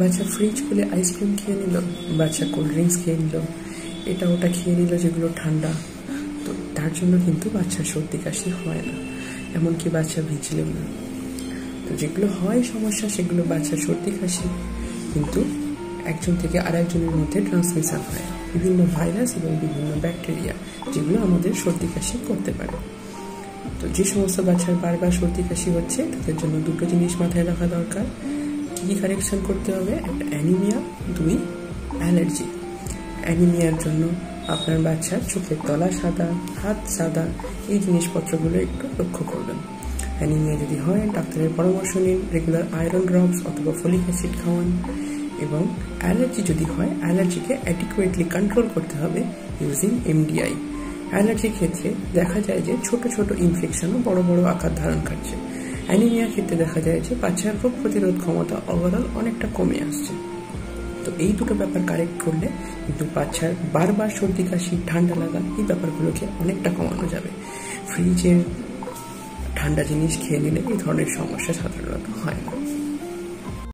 বাচ্চা ফ্রিজ খুলে আইসক্রিম খেয়ে নিল, বাচ্চা কোল্ড ড্রিঙ্কস খেয়ে নিল, এটা ওটা খেয়ে নিল যেগুলো ঠান্ডা, তো তার জন্য কিন্তু বাচ্চার সর্দি কাশি হয় না, এমনকি বাচ্চা ভিজলেও না। তো যেগুলো হয় সমস্যা সেগুলো বাচ্চার সর্দি কাশি কিন্তু একজন থেকে আরেকজনের মধ্যে ট্রান্সমিশন হয়, বিভিন্ন ভাইরাস এবং বিভিন্ন ব্যাকটেরিয়া যেগুলো আমাদের সর্দি কাশি করতে পারে। তো যে সমস্ত বাচ্চার বারবার সর্দি কাশি হচ্ছে তাদের জন্য দুটো জিনিস মাথায় রাখা দরকার। কী কারেকশন করতে হবে? একটা অ্যানিমিয়া, 2 অ্যালার্জি। অ্যানিমিয়ার জন্য আপনার বাচ্চার চোখের তলা সাদা, হাত সাদা, এই জিনিসপত্রগুলো একটু লক্ষ্য করবেন। অ্যানিমিয়া যদি হয় ডাক্তারের পরামর্শ নিন, রেগুলার আয়রন ড্রপস অথবা ফলিক অ্যাসিড খাওয়ান। এবং অ্যালার্জি যদি হয়, অ্যালার্জিকে অ্যাডিকুয়েটলি কন্ট্রোল করতে হবে ইউজিং MDI। অ্যালার্জির ক্ষেত্রে দেখা যায় যে ছোট ছোট ইনফেকশনও বড় বড় আকার ধারণ করছে। অ্যানিমিয়ার ক্ষেত্রে দেখা যায় যে বাচ্চার রোগ প্রতিরোধ ক্ষমতা ওভারঅল অনেকটা কমে আসছে। তো এই দুটো ব্যাপার কারেক্ট করলে কিন্তু বাচ্চার বারবার সর্দি কাশি, ঠান্ডা লাগা, এই ব্যাপারগুলোকে অনেকটা কমানো যাবে। ফ্রিজের ঠান্ডা জিনিস খেয়ে নিলে এই ধরনের সমস্যা সাধারণত হয় না।